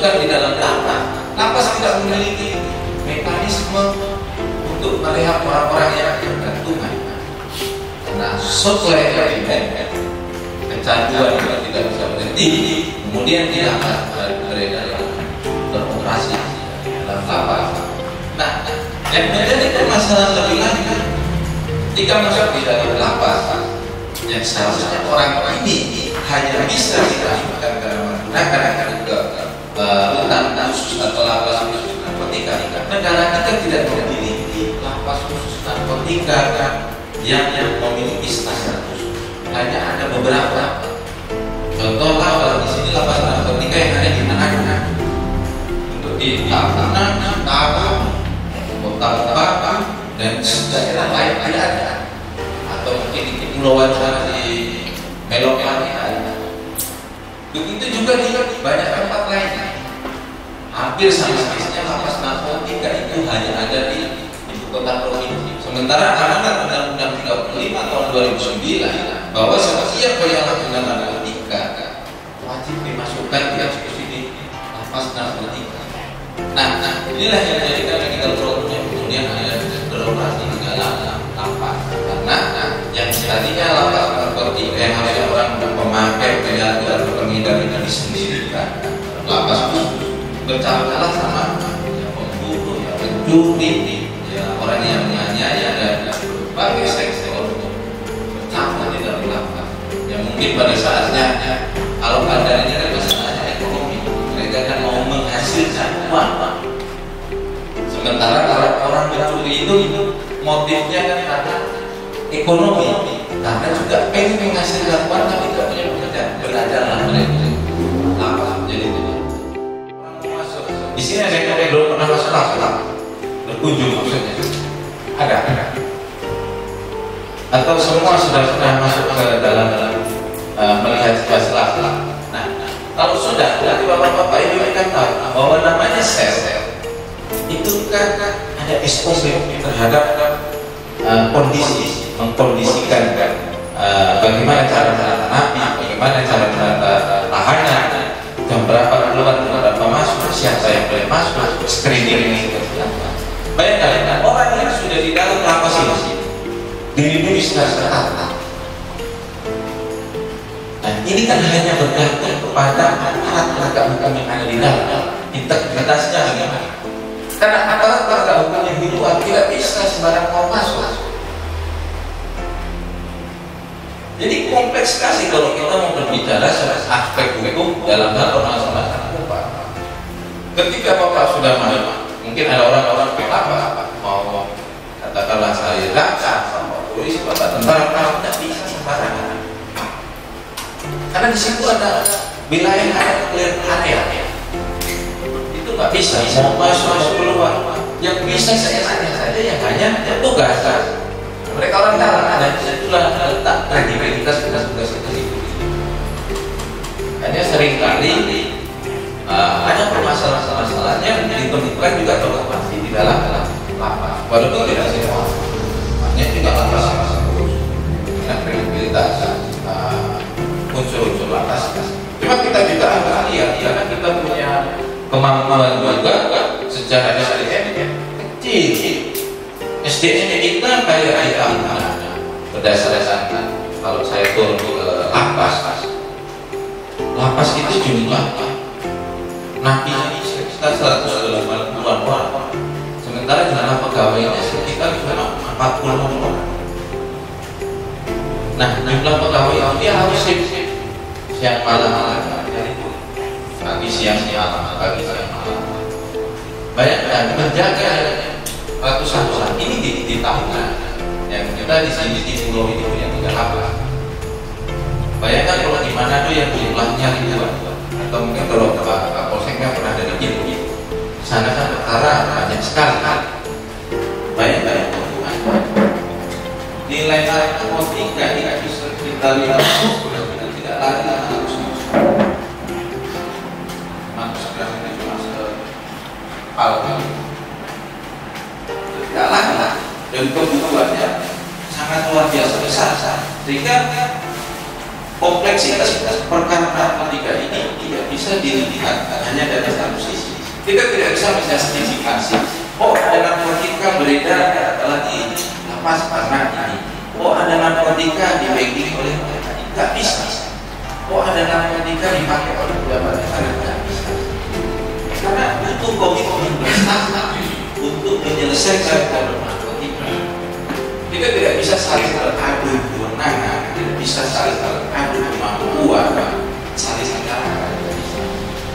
dimasukkan di dalam lapas. Lapas tidak memiliki mekanisme untuk merehab orang-orang yang tergantungan. Karena supply elemen kecanduan juga tidak bisa berhenti, kemudian dia akan beredar beroperasi dalam lapas. Nah, yang menjadi permasalahan lebih lanjut, ketika masuk di dalam lapas, yang seharusnya orang ini hanya bisa dilakukan karena menggunakan hutan khusus atau lapas khusus narkotika. Negara kita tidak memiliki lapas khusus narkotika yang memiliki standar khusus. Hanya ada beberapa. Contoh kalau di sini lapas narkotika yang ada di Manado, untuk di Tabanan, Kota, dan daerah lain tidak ada. Atau mungkin di kepulauan sana di Melokani ada. Begitu juga di banyak tempat lain. Hampir sama sepertinya lapas narkotika itu hanya ada di ibu kota provinsi. Sementara amanat Undang-Undang 35 tahun 2009 bahwa setiap penyalahguna narkotika wajib dimasukkan di eksekusi di lapas narkotika. Nah, inilah yang menjadikan medical program kemudian ada beroperasi di dalam lapas. Karena yang tadinya lapas narkotika yang harusnya orang pemakai penyalahguna atau pengedar ini disendirikan, lapas khusus bercampur sama yang pembunuh, yang pencuri, ya orang yang menganiaya dan berbagai sektor bercampur di dalam lapas. Yang mungkin pada saatnya kalau pada ini kan masalahnya ekonomi, mereka kan mau menghasilkan uang. Sementara kalau orang mencuri itu motifnya kan ada ekonomi, karena juga pengen menghasilkan uang tapi tidak punya pekerjaan. Belajarlah mereka lapas menjadi itu. Di sini ada yang belum pernah masuk lapas, berkunjung maksudnya. Ada. Atau semua sudah pernah masuk ke dalam melihat situasi lapas. Nah, kalau sudah, berarti bapak-bapak ibu kan tahu bahwa namanya sel itu kan ada SOP terhadap kondisi, mengkondisikan bagaimana cara menata napi, bagaimana cara menata tahanan, jam berapa keluar, jam berapa masuk, siapa yang boleh masuk, screening ini seperti apa. Bayangkan orang yang sudah di dalam lapas ini dilindungi secara ketat. Nah, ini kan hanya bergantung kepada aparat penegak hukum yang ada di dalam, integritasnya bagaimana. Karena aparat penegak hukum yang di luar tidak bisa sembarang mau masuk. Jadi kompleks sekali kalau kita mau berbicara soal aspek hukum dalam hal permasalahan narkoba. Ketika bapak sudah masuk, mungkin ada orang-orang apa mau katakanlah saya jaksa sama polisi, bapak tentara, tidak bisa sembarangan. Karena di situ ada wilayah yang ada clear area. Itu nggak bisa mau masuk keluar. Yang bisa saya tanya saja yang hanya petugas. Mereka orang dalam ada itulah letak kredibilitas tugas itu. Hanya seringkali hanya permasalahan-permasalahannya ditemukan juga terlokasi di dalam lapas. Walaupun tidak semua, hanya juga lapas dengan kredibilitas unsur-unsur lapas. Cuma kita juga agak lihat karena kita punya kemampuan juga secara SDM kecil. SDM kita kayak berdasarkan kalau saya turun ke lapas itu jumlah napi sekitar 180-an orang, sementara jumlah pegawainya sekitar 40 orang. Nah, jumlah pegawai itu dia harus siang malam, pagi siang malam, pagi siang malam. Bayangkan menjaga ratusan orang ini di tahunan yang kita di sini di pulau ini punya 3 lapas. Bayangkan kalau di Manado yang jumlahnya ribuan, atau mungkin kalau Kapolseknya pernah ada di sana kan perkara banyak sekali. Bayangkan nilai narkotika tidak bisa kita lihat sudah tidak lagi harus masuk itu cuma sepal. Tidak lagi dan kebutuhannya sangat luar biasa besar, sehingga kompleksitas perkara narkotika ini tidak bisa dilihat hanya dari satu sisi. Kita tidak bisa menjustifikasi, oh ada narkotika beredar adalah di lapas karena ini, oh ada narkotika di backing oleh mereka, tidak bisa. Oh ada narkotika dipakai oleh pejabat negara, tidak bisa. Karena itu komitmen bersama untuk menyelesaikan problem narkotika. Kita tidak bisa saling beradu kewenangan, tidak bisa saling beradu kemampuan, saling menyalahkan.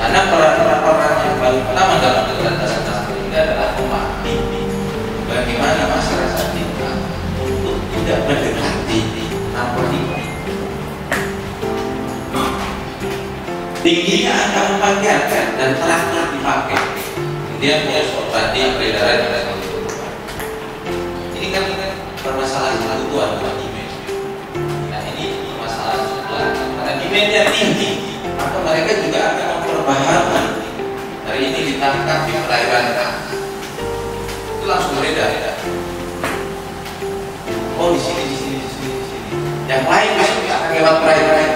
Karena peran-peran yang paling pertama dalam pemberantasan narkotika adalah memahami bagaimana masyarakat kita untuk tidak mendekati narkotika. Tingginya angka pemakaian dan terakhir dipakai. Kemudian tadi peredaran ini kan permasalahan kebutuhan demand. Nah ini permasalahan supply. Karena demandnya tinggi, maka mereka juga akan memperbaharui. Hari ini ditangkap di perairan, itu langsung beredar. Oh di sini. Yang lain besok akan lewat perairan.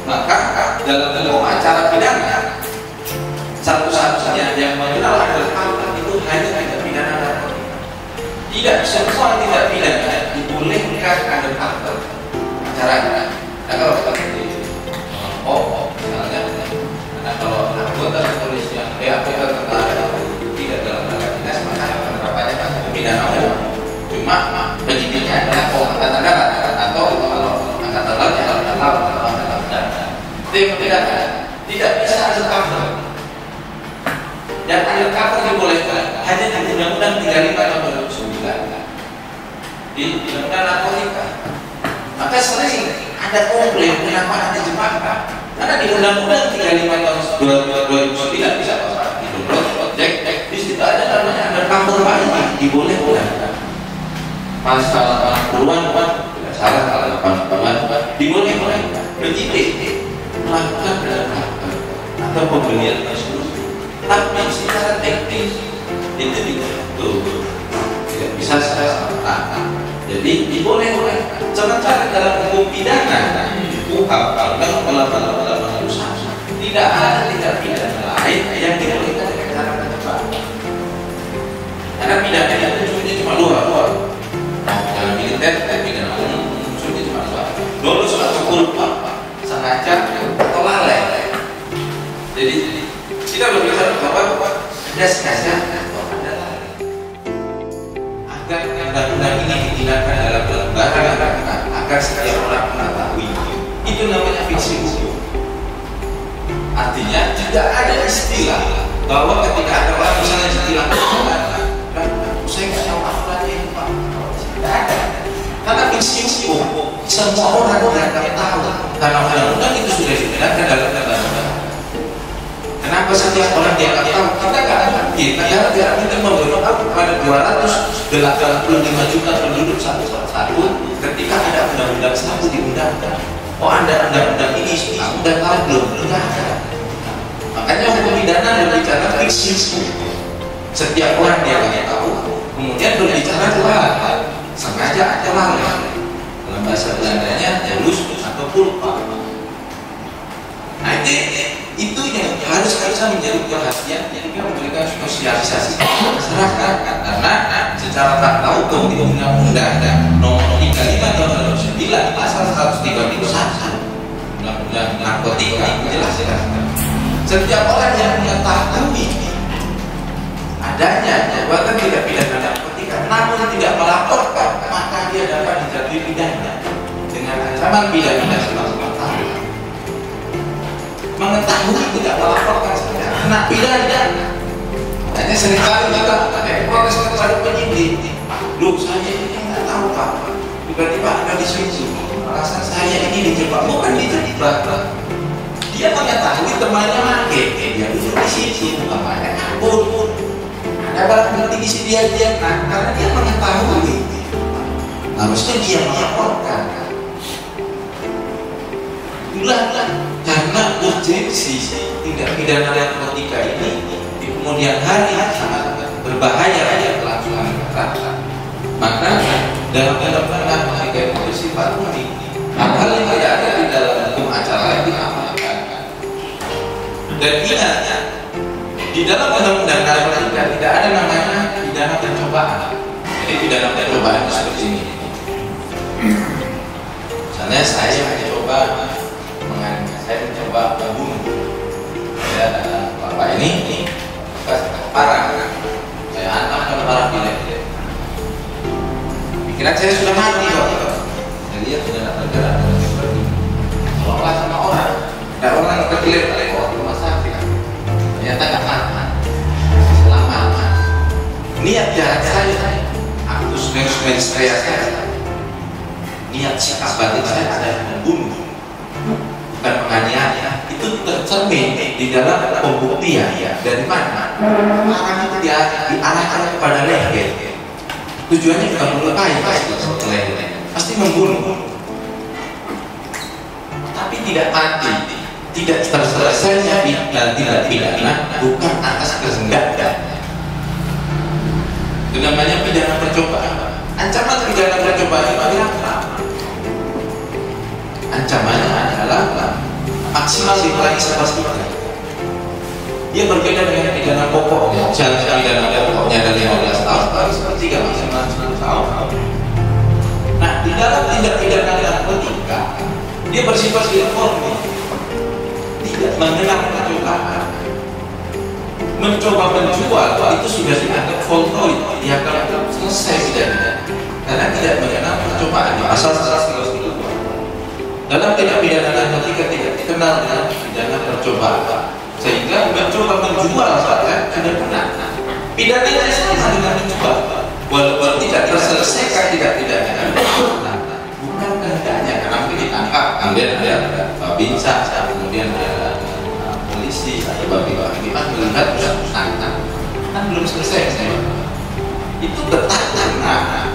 Maka dalam hukum acara pidana satu-satunya yang mengenal adalah itu hanya tindak pidana narkotika. Tidak semua tindak pidana dibolehkan ada faktor acaranya. Nah kalau seperti misalnya, karena kalau anggota kepolisian anggota tentara tidak dalam tanda dinas maka penerapannya kan pidana umum. Cuma penyidiknya adalah angkatan darat atau kalau angkatan laut ya angkatan laut. Tidak bisa ada cover. Dan ada cover dibolehkan hanya di Undang-Undang 35 tahun 2009 di Undang-Undang Narkotika. Maka sering ada komplain kenapa ada jebakan. Karena di Undang-Undang 35 tahun 2009 bisa di download project di situ ada namanya ada cover lain dibolehkan. Pasal 80-an tidak salah kalau 80-an dibolehkan penyidik melakukan atau pembelian tersebut, tapi secara teknis itu tidak bisa serta-merta. Jadi dibolehkan. Sementara dalam hukum pidana, UHAP tidak ada tindak pidana lain yang dibolehkan dengan cara menjebak. Karena pidana itu ujungnya cuma dua. Dalam militer, pidana umum ujungnya cuma dua. Dulu suatu culpa sengaja atau lalai. Jadi kita berbicara bahwa ada sengaja atau ada lalai. Agar undang-undang ini ditindakan dalam lembaga agar setiap orang mengetahui. Itu namanya fiksi hukum. Artinya tidak ada istilah bahwa ketika ada orang misalnya istilah saya nggak tahu apa ini Pak. Tidak ada. Karena fiksi hukum semua orang akan tahu. Karena undang-undang itu sudah dibenarkan dalam undang-undang. Kenapa setiap orang dianggap tahu? Kita nggak mungkin. Negara kita memberitahu kepada 285 juta penduduk satu ketika ada undang-undang satu diundangkan. Oh ada undang-undang ini sudah tahu belum? Tidak ada. Makanya hukum pidana berbicara fiksi hukum. Setiap orang dianggap tahu. Kemudian berbicara lalai, sengaja atau lalai. Dalam bahasa Belandanya halus atau culpa. Nah itu yang harus menjadi perhatian yang kita memberikan sosialisasi masyarakat karena secara fakta hukum di Undang-Undang Nomor 35 Tahun 2009 Pasal 131 Undang-Undang Narkotika menjelaskan setiap orang yang mengetahui adanya perbuatan tidak pidana narkotika namun tidak melaporkan maka dia dapat dijatuhi pidana dengan ancaman pidana selama 4 tahun. Mengetahui tidak melaporkan saja kena pidana. Hanya seringkali kita ada protes kepada penyidik. Loh saya ini nggak tahu Pak. Tiba-tiba ada di situ. Alasan saya ini dijebak bukan dijebak. Dia mengetahui temannya make. Dia duduk di situ. Bapaknya kabur. Ada barang bukti di sini dia karena dia mengetahui. Harusnya dia melaporkan. Itulah karena urgensi tindak pidana narkotika ini di kemudian hari sangat berbahaya kelangsungan kekerasan. Maka dalam narkotika itu bersifat unik. hal-hal yang tidak ada di dalam hukum acara yang diamalkan. Dan ingat, di dalam undang-undang narkotika tidak ada namanya pidana percobaan. Jadi pidana percobaan seperti ini. Misalnya saya mencoba membunuh, ya, bapak ini parah, saya hantam parah pilih. Pikiran saya sudah mati kok. Jadi ya sudah bergerak seperti ini. Tolonglah sama orang. Ada orang yang terkilir oleh rumah sakit. Ternyata nggak aman, selamat. Niat jahat saya, aktus mens rea saya, niat sikap batin saya adalah membunuh, bukan menganiaya. Itu tercermin di dalam pembuktian. Dari mana? Orang itu diarahkan kepada leher. Tujuannya bukan melukai, pasti membunuh. Tapi tidak mati, tidak terselesainya dan tidak pidana bukan atas kehendak. Itu namanya pidana percobaan. Ancaman pidana percobaan itu adalah ancamannya adalah maksimal dikurangi 1/3. Dia berbeda dengan pidana pokoknya. Misalnya pidana pokoknya ada 15 tahun, paling 1/3 maksimal 10 tahun. Nah, di dalam tindak pidana narkotika dia bersifat uniform, tidak mengenal percobaan. Mencoba menjual itu sudah dianggap voltoid, dia akan selesai pidana karena tidak mengenal percobaan di pasal 132. Dalam tindak pidana narkotika tidak dikenal dengan pidana percobaan, sehingga mencoba menjual saja sudah benar. Pidananya sama dengan menjual, walaupun tidak terselesaikan tidak pidana. Bukan kehendaknya, karena mungkin ditangkap, kemudian ada babinsa, kemudian ada polisi, ada babi-babi, melihat kan belum selesai. Itu tetap karena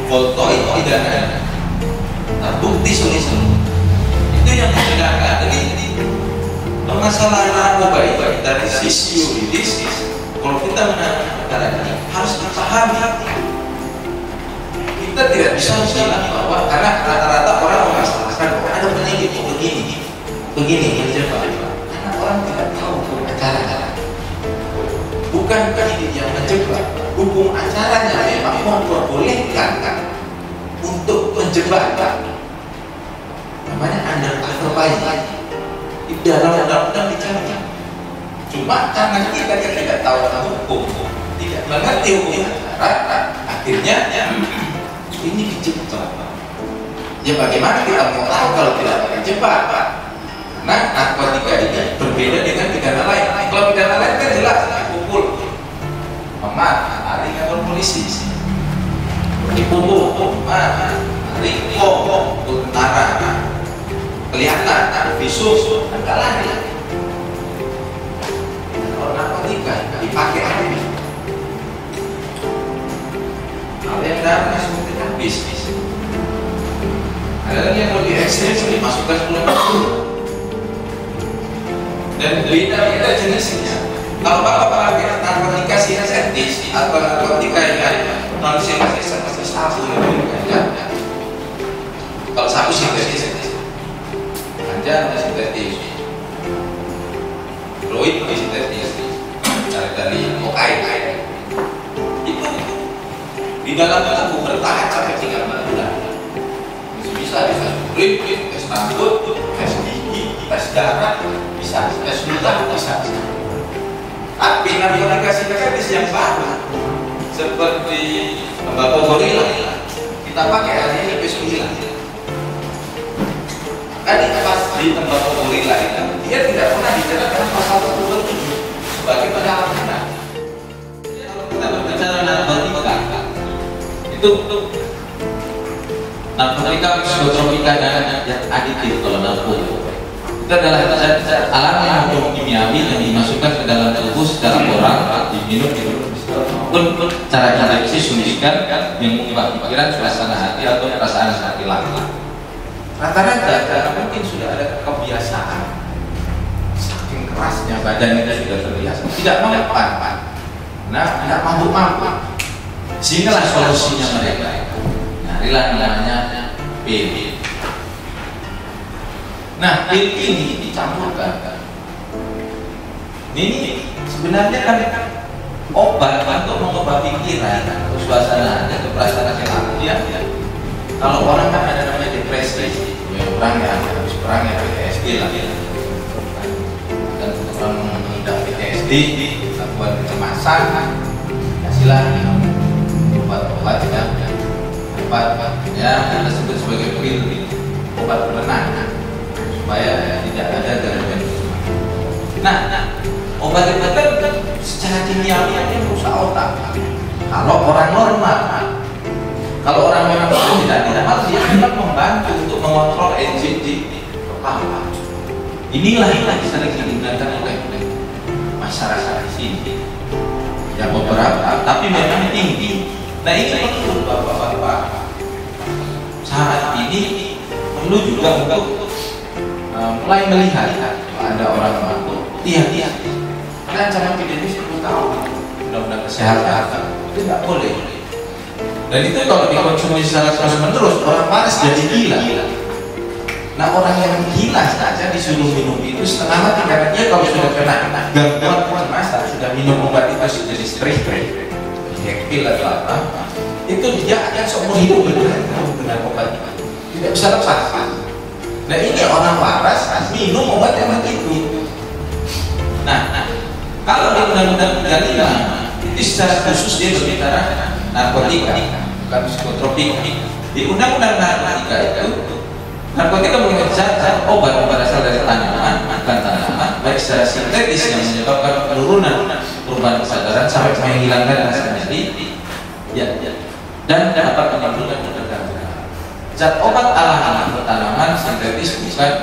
voltoid pidana terbukti solusi. Itu yang membedakan. Jadi permasalahan narkoba itu dari sisi yuridis, kalau kita menangani perkara ini harus dipahami. Kita tidak bisa bilang bahwa karena rata-rata orang memasalahkan bahwa ada penyidik begini menjebak, karena orang tidak tahu hukum acara. Bukan penyidik yang menjebak, hukum acaranya memang memperbolehkan untuk menjebak. Namanya undercover buyer. Di dalam undang-undang bicara. Cuma karena kita tidak tahu hukum, tidak mengerti hukum acara, akhirnya ini dijebak. Ya bagaimana kita mau tahu kalau tidak pakai jebak? Nah, narkotika ini berbeda dengan pidana lain. Kalau pidana lain kan jelas, dipukul, memat, lari kantor polisi, dipukul, lari tentara, kelihatan, visus, enggak lari. Kalau narkotika dipakai habis. Kalau yang darahnya seperti habis. Ada lagi yang lebih ekstrim, dimasukkan 10 tahun. Dan beda-beda jenisnya. Kalau bapak pakai narkotika sintetis atau narkotika yang non sintetis seperti sabu, kalau sabu sintetis, ganja sintetis, heroin sintetis, dari kokain, itu di dalam tubuh bertahan sampai 3 bulan. Bisa kulit, tes rambut, tes gigi, tes darah, bisa tes darah, bisa. Tapi narkotika sintetis yang baru seperti tembakau gorila kita pakai hari ini P9. Tadi pas di tembakau gorila itu dia tidak pernah dijelaskan pasal 27 sebagai penyalahgunaan. Kalau kita berbicara narkotika itu narkotika psikotropika dan aditif. Kalau narkotika itu adalah alat yang kimiawi yang dimasukkan ke dalam tubuh secara oral, diminum pun cara injeksi suntikan yang mengubah pikiran, suasana hati atau perasaan hati langsung. Rata-rata karena mungkin sudah ada kebiasaan, saking kerasnya badan kita sudah terbiasa, tidak mempan, tidak mampu, sehinggalah solusinya mereka. Nah, inilah namanya PB, Nah, pil ini dicampurkan. Ini sebenarnya kan obat untuk mengobati pikiran, suasana, atau perasaan yang aku ya. Kalau orang kan ada namanya depresi, orang yang habis perang ya PTSD lah ya. Dan orang mengidap PTSD, gangguan kecemasan, kasihlah obat-obat ya kita sebut sebagai pil, obat penenang supaya tidak ada gangguan. Nah, obat itu kan secara kimiawi merusak otak. Kalau orang normal, kalau orang memang tidak normal, dia akan membantu untuk mengontrol enzim di kepala. Inilah yang sering digunakan oleh masyarakat di sini. Ya beberapa, tapi memang tinggi. Nah ini perlu bapak-bapak. Saat ini perlu juga untuk mulai melihat ada orang mampu. Iya. Karena ancaman pidana 10 tahun. Undang-undang kesehatan itu nggak boleh. Dan itu kalau dikonsumsi secara terus-menerus, orang waras jadi gila. Nah orang yang gila saja disuruh minum itu setengah mati karena dia kalau sudah kena gangguan kecemasan, sudah minum obat itu jadi stres, pil atau apa, itu dia akan seumur hidup dengan obat itu, tidak bisa lepas. Nah ini orang waras minum obat yang begitu. Nah kalau di Undang-Undang 35 itu secara khusus dia berbicara narkotika, bukan psikotropika. Di Undang-Undang narkotika itu narkotika merupakan zat obat berasal dari tanaman, bukan tanaman, baik secara sintetis yang menyebabkan penurunan perubahan kesadaran sampai menghilangkan rasa nyeri, dan dapat menimbulkan ketergantungan. Zat obat alami atau tanaman sintetis bukan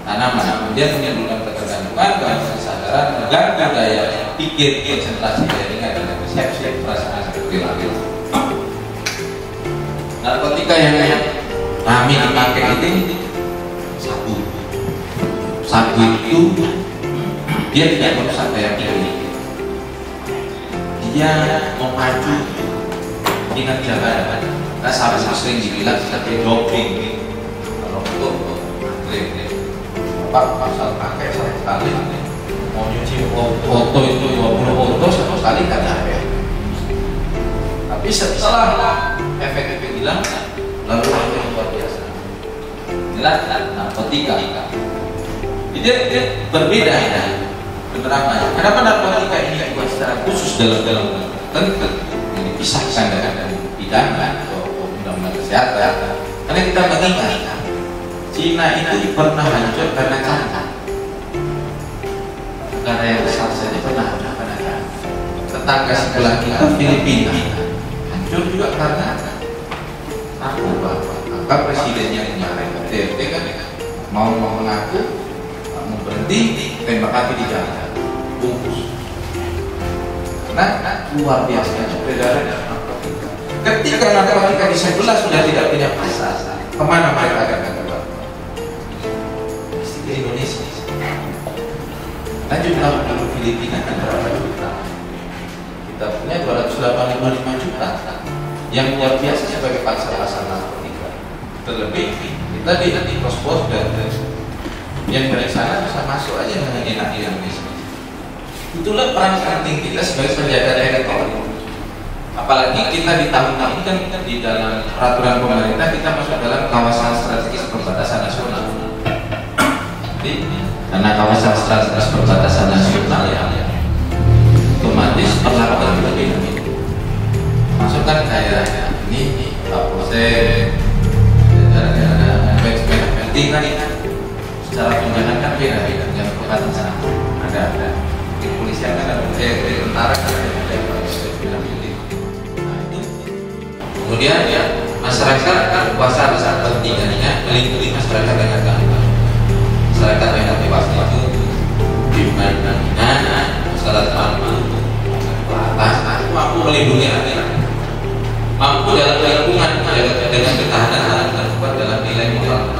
tanaman, kemudian menimbulkan ketergantungan, gangguan kesadaran, mengganggu daya pikir, konsentrasi, daya ingat, dan persepsi perasaan perilaku. Narkotika yang kami dipakai itu sabu itu dia tidak merusak daya pikir, dia memacu ingat jalan. Nah sabu sering dibilang sebagai doping. Kalau itu Pak pasal pakai sekali mau nyuci foto itu 20 foto satu kali kan ada. Tapi setelah efek-efek hilang, lalu yang luar biasa. Inilah narkotika. Jadi berbeda ya penerapannya. Kenapa narkotika ini dibuat secara khusus dalam tentu yang dipisahkan dengan pidana atau undang-undang kesehatan? Karena kita mengingat Cina itu pernah hancur karena cancer. Negara yang besar saja pernah ada. Tetangga sebelah kita Filipina hancur juga karena narkoba. Maka presidennya kemarin DRT kan mau mengaku mau berhenti tembak mati di jalan bungkus. Karena luar biasa peredaran narkotika. Ketika narkotika di sebelah sudah tidak punya pasar, kemana mereka akan keluar? Di Indonesia. Lanjut lalu Filipina kan berapa juta? Kita punya 285 juta. Yang luar biasa sebagai pasar narkotika. Terlebih kita di cross border yang dari sana bisa masuk aja dengan enak di Indonesia. Itulah peran penting kita sebagai penjaga teritorium. Apalagi kita di tahun-tahun ini kan di dalam peraturan pemerintah kita masuk dalam kawasan strategis perbatasan nasional. Jadi karena kawasan strategis perbatasan nasional ya otomatis perlakuan lebih masukkan kayak ini Kapolsek, penting kan secara penjagaan kan beda dengan perbatasan ada di kepolisian kan ada di tentara kan ada kemudian ya masyarakat kuasa besar pentingnya melindungi masyarakat dengan keamanan masyarakat yang dewasa itu di mana masyarakat mampu melindungi rakyat, mampu dalam lingkungan dengan ketahanan alam dan kuat dalam nilai moral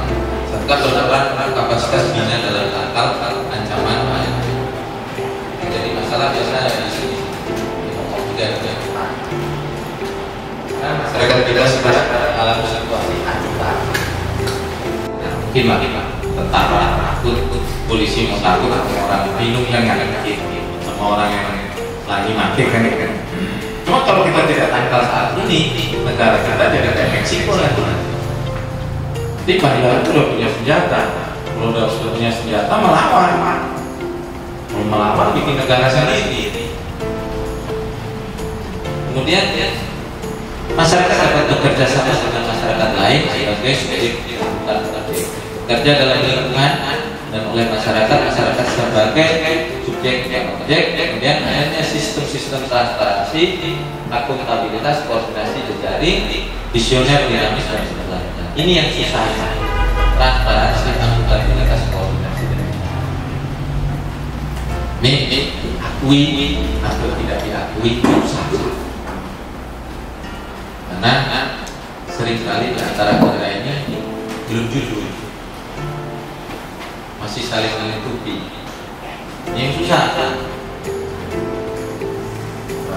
serta berperan kapasitas bina dalam tangkal ancaman bahaya. Jadi masalah biasanya di sini tidak masyarakat kita sekarang dalam situasi acuan mungkin lah takut polisi mau takut sama orang minum yang nggak sama orang yang lagi mati kan. Cuma kalau kita tidak tangkal saat ini, negara kita jadi kayak Meksiko lah. Jadi bandar itu udah punya senjata, kalau udah punya senjata melawan, mau melawan bikin negara sendiri. Kemudian masyarakat dapat bekerja sama dengan masyarakat lain sebagai subjek bekerja dalam lingkungan dan oleh masyarakat sebagai subjek dan objek. Kemudian adanya sistem-sistem transparansi, akuntabilitas, koordinasi jejaring, visioner, dinamis dan sebagainya. Ini yang susah, transparansi, akuntabilitas, koordinasi dan sebagainya. Akui atau tidak diakui susah. Karena seringkali di antara kita ini belum jujur, masih saling menutupi. Ini yang susah.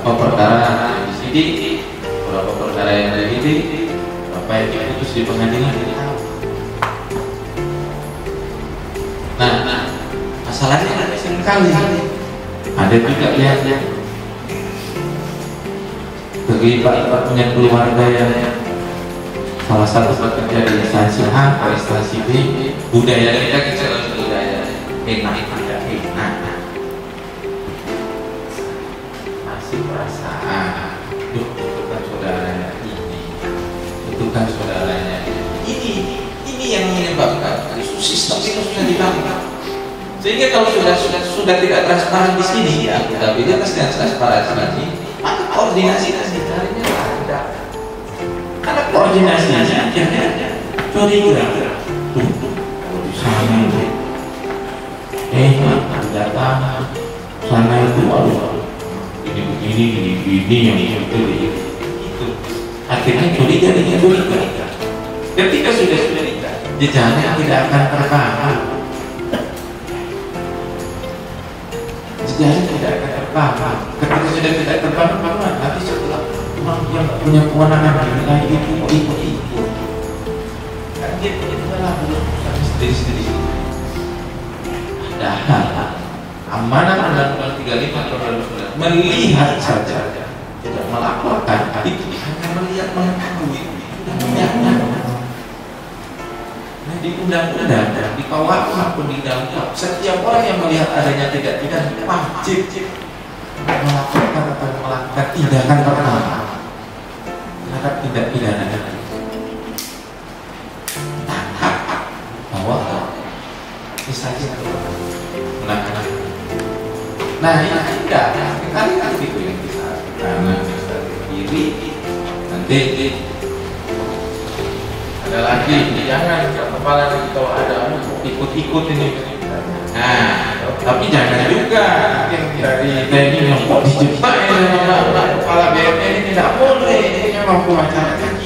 Beberapa perkara yang disidik, beberapa perkara yang dididik, apa yang diputus di pengadilan ini. Nah, masalahnya ada seringkali ada juga yang terlibat punya keluarga yang salah satu bekerja di instansi A atau instansi B. Budaya kita kecil budaya enak tidak enak, masih perasaan itu kan saudaranya itu kan saudaranya ini yang menyebabkan sistem itu sudah ditambah. Sehingga kalau sudah tidak transparan di sini ya, akuntabilitas dan transparansi ini, maka koordinasi dan carinya ada. Karena koordinasinya akhirnya curiga. Kalau di sana datang sana itu ini begini yang itu. Akhirnya curiga. Ketika sudah curiga, jejaknya tidak akan terpaham. Jejaknya tidak akan terpaham. Ketika sudah tidak terpaham, nanti setelah orang yang punya kewenangan dinilai itu ikut. Kan dia adalah belum sendiri. Padahal amanat Undang-Undang 35 tahun 2009 melihat saja, tidak melaporkan, itu hanya melihat mengetahui. Nah, di undang-undang, di KUHP maupun di dalam setiap orang yang melihat adanya tidak pidana wajib melaporkan atau melakukan tindakan pertama terhadap tindak pidana tangkap bahwa misalnya menangani. Nah ini tidak kali itu yang bisa karena bisa diri nanti ada lagi jangan kepala kalau ada ikut ini. Nah tapi jangan juga yang dari TNI yang kok dijebak kepala BNN ini tidak boleh, ini memang kewajaran